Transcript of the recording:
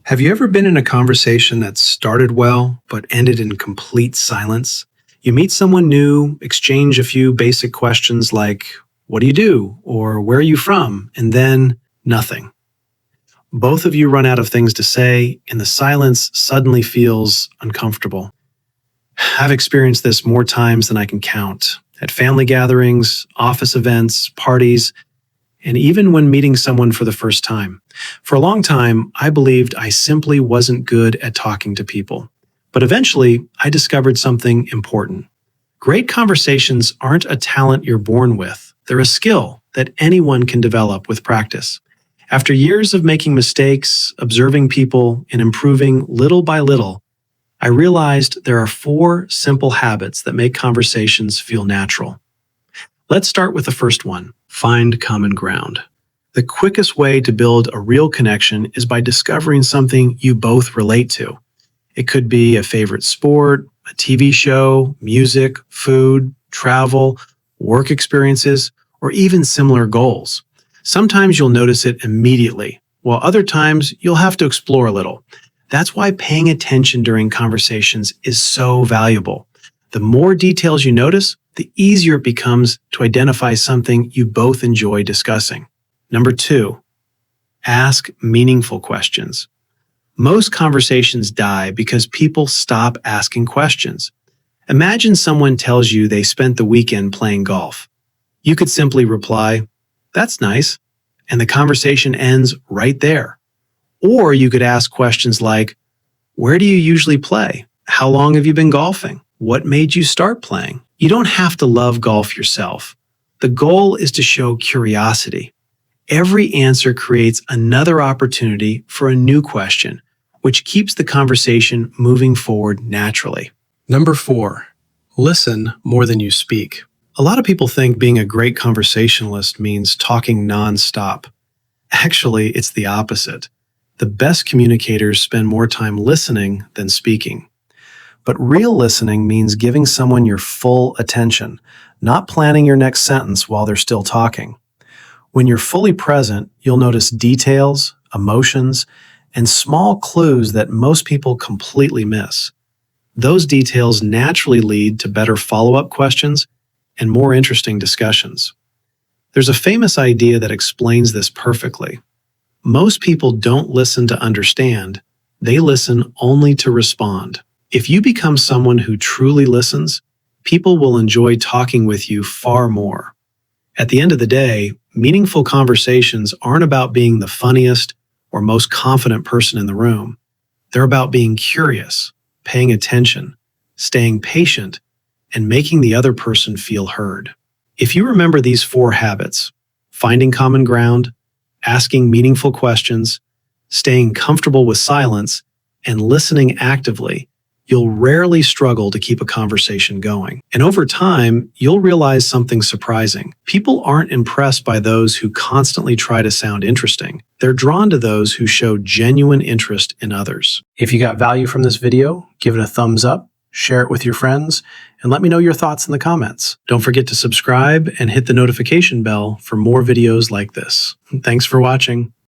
Have you ever been in a conversation that started well but ended in complete silence? You meet someone new, exchange a few basic questions like, "What do you do?" or "Where are you from?" and then nothing. Both of you run out of things to say, and the silence suddenly feels uncomfortable. I've experienced this more times than I can count at family gatherings, office events, parties, and even when meeting someone for the first time. For a long time, I believed I simply wasn't good at talking to people. But eventually, I discovered something important. Great conversations aren't a talent you're born with. They're a skill that anyone can develop with practice. After years of making mistakes, observing people, and improving little by little, I realized there are 4 simple habits that make conversations feel natural. Let's start with the first one. Find common ground. The quickest way to build a real connection is by discovering something you both relate to. It could be a favorite sport, a TV show, music, food, travel, work experiences, or even similar goals. Sometimes you'll notice it immediately, while other times you'll have to explore a little. That's why paying attention during conversations is so valuable. The more details you notice, the easier it becomes to identify something you both enjoy discussing. Number 2, ask meaningful questions. Most conversations die because people stop asking questions. Imagine someone tells you they spent the weekend playing golf. You could simply reply, "That's nice," and the conversation ends right there. Or you could ask questions like, "Where do you usually play? How long have you been golfing? What made you start playing?" You don't have to love golf yourself. The goal is to show curiosity. Every answer creates another opportunity for a new question, which keeps the conversation moving forward naturally. Number 4, listen more than you speak. A lot of people think being a great conversationalist means talking nonstop. Actually, it's the opposite. The best communicators spend more time listening than speaking. But real listening means giving someone your full attention, not planning your next sentence while they're still talking. When you're fully present, you'll notice details, emotions, and small clues that most people completely miss. Those details naturally lead to better follow-up questions and more interesting discussions. There's a famous idea that explains this perfectly. Most people don't listen to understand, they listen only to respond. If you become someone who truly listens, people will enjoy talking with you far more. At the end of the day, meaningful conversations aren't about being the funniest or most confident person in the room. They're about being curious, paying attention, staying patient, and making the other person feel heard. If you remember these 4 habits, finding common ground, asking meaningful questions, staying comfortable with silence, and listening actively, you'll rarely struggle to keep a conversation going. And over time, you'll realize something surprising. People aren't impressed by those who constantly try to sound interesting. They're drawn to those who show genuine interest in others. If you got value from this video, give it a thumbs up, share it with your friends, and let me know your thoughts in the comments. Don't forget to subscribe and hit the notification bell for more videos like this. Thanks for watching.